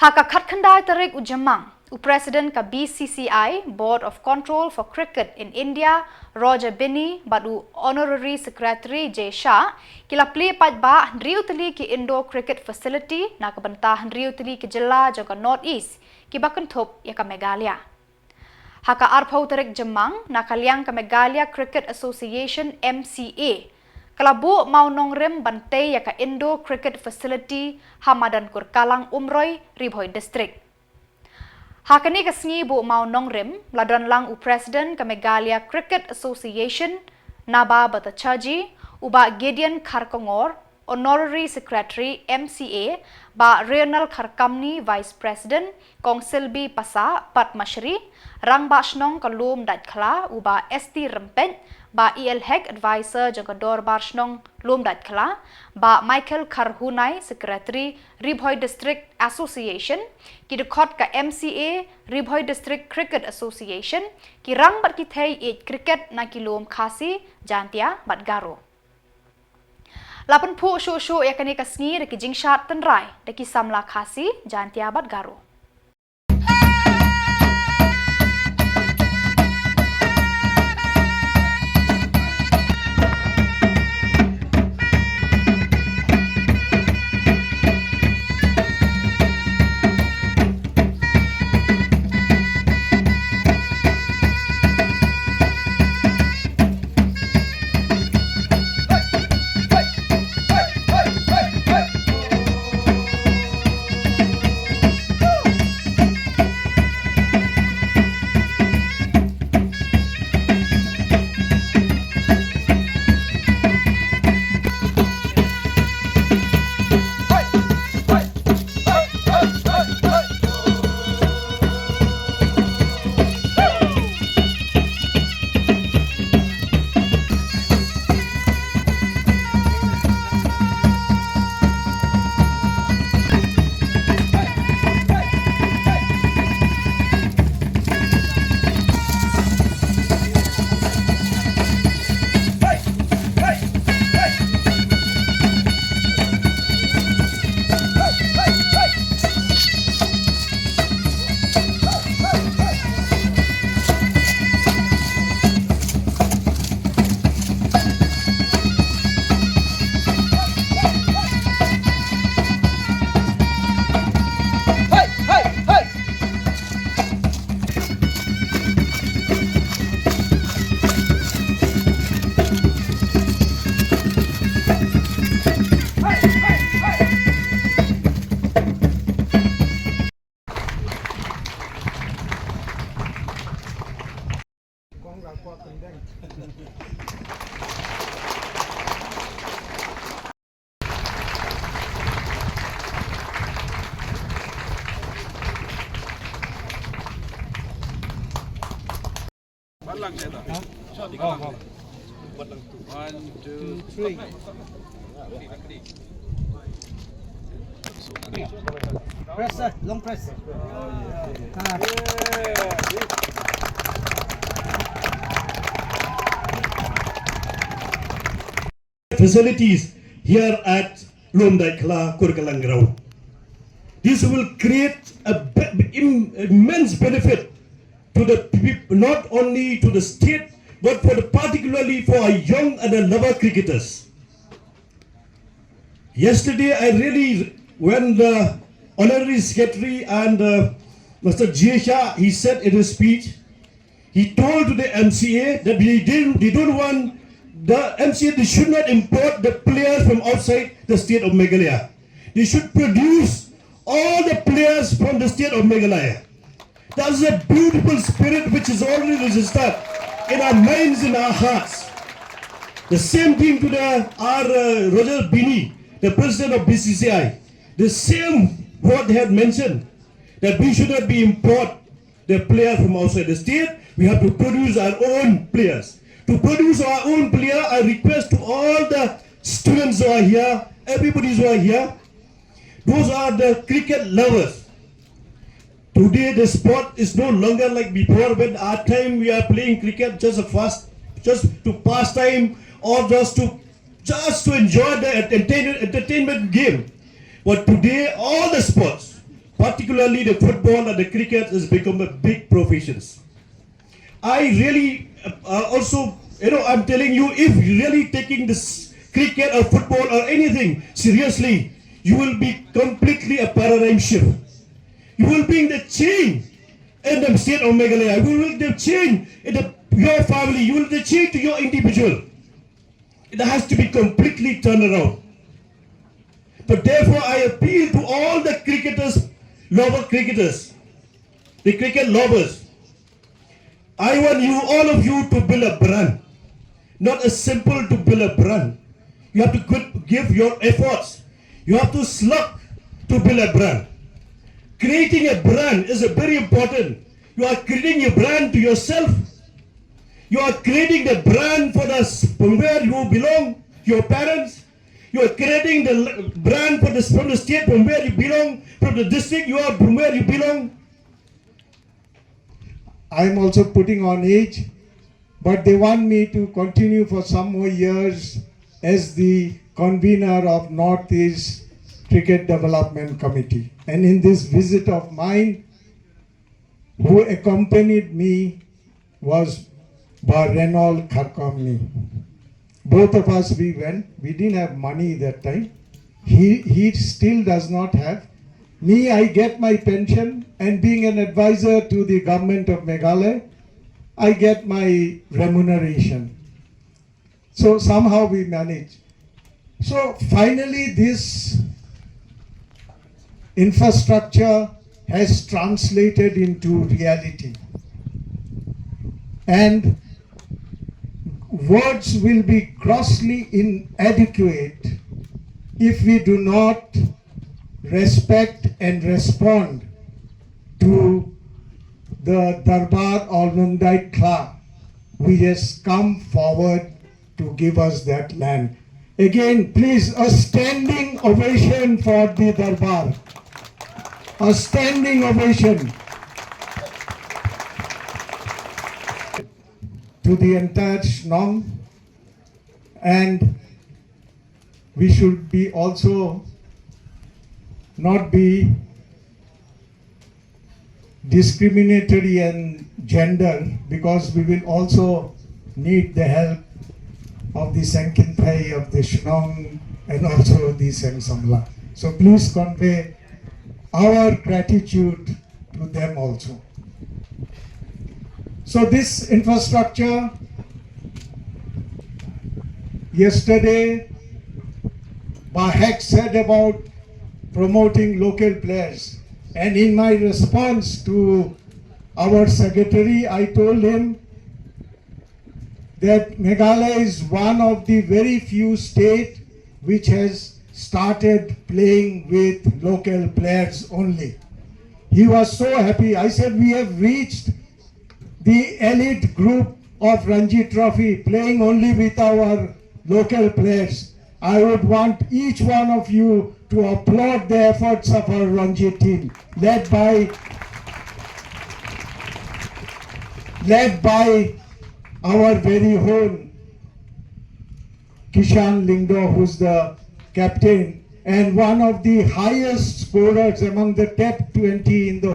Haka Khatkhandai Tarik Ujamang, President ka BCCI, Board of Control for Cricket in India, Roger Binney, badu Honorary Secretary J. Shah, kila play ba Handriutali ki Indoor Cricket Facility, na kabanta Handriutali ki Jilla jaga North East, ki Bakanthop ya ka Meghalaya. Haka Arpau Tarik Jamang, na kalyang ka Meghalaya Cricket Association MCA, Kalabu Maw-Nongrim bantay ya ka Indoor Cricket Facility Madan Kurkalang Umroy Ribhoy District. Hakani ka sngi bu Maw-Nongrim ladon lang President ka Meghalaya Cricket Association Naba Batachaji uba Gideon Kharkongor Honorary Secretary MCA ba Regional Kharkamni Vice President Kong Silbi Pasa Patmashri Rang Bashnong Kalum Datkla uba ST Rempet ba ELHEC Advisor Jagador Barshnong Lum Datkla ba Michael Karhunai Secretary Ribhoy District Association kidukot ka MCA Ribhoy District Cricket Association ki rang bat kithay 8 cricket na kilum khasi jantia bat garo. Lapan pu shu ya kani kasngi deki jingshat tenrai deki Samla khasi jantia bat garo. One, two, three. Press, sir. Long press. Facilities here at Daikla Kurkalang ground. This will create immense benefit to the people, not only to the state, but particularly for our young and our lover cricketers. Yesterday, when the Honorary Secretary and Mr. J. he said in his speech, he told to the MCA that they don't want the MCA, they should not import the players from outside the state of Meghalaya. They should produce all the players from the state of Meghalaya. That is a beautiful spirit which is already registered in our minds, in our hearts. The same thing to our Roger Binney, the president of BCCI. The same what they had mentioned, that we should not be import the players from outside the state. We have to produce our own players. To produce our own player, I request to all the students who are here, everybody who are here, those are the cricket lovers. Today the sport is no longer like before, when our time we are playing cricket just to pass time or just to enjoy the entertainment game. But today all the sports, particularly the football and the cricket has become a big profession. I really also, I'm telling you, if you're really taking this cricket or football or anything seriously, you will be completely a paradigm shift. You will bring the change in the state of Meghalaya. You will the change in your family. You will the change to your individual. It has to be completely turned around. But therefore, I appeal to all the cricketers, the cricket lovers. I want you, all of you, to build a brand. Not a simple to build a brand. You have to give your efforts. You have to slug to build a brand. Creating a brand is very important. You are creating a brand to yourself. You are creating the brand for from where you belong, your parents. You are creating the brand from the state from where you belong, from the district you are from where you belong. I am also putting on age, but they want me to continue for some more years as the convener of Northeast Cricket Development Committee. And in this visit of mine, who accompanied me was Reynold Kharkamni. Both of us, we went. We didn't have money that time. He still does not have. Me, I get my pension, and being an advisor to the government of Meghalaya, I get my remuneration. So somehow we manage. So finally this infrastructure has translated into reality. And words will be grossly inadequate if we do not respect and respond to the Darbar or Nundai Kla, who has come forward to give us that land. Again, please, a standing ovation for the Darbar. A standing ovation to the entire Shillong. And we should be also not be discriminatory and gender, because we will also need the help of the Sankinpai of the Shillong and also the Samla. So please convey our gratitude to them also. So this infrastructure, yesterday Bahek said about promoting local players, and in my response to our secretary, I told him that Meghalaya is one of the very few states which has started playing with local players only. He was so happy. I said, we have reached the elite group of Ranji Trophy, playing only with our local players. I would want each one of you to applaud the efforts of our Ranji team, led by our very own Kishan Lingdo, who's the captain and one of the highest scorers among the top 20 in the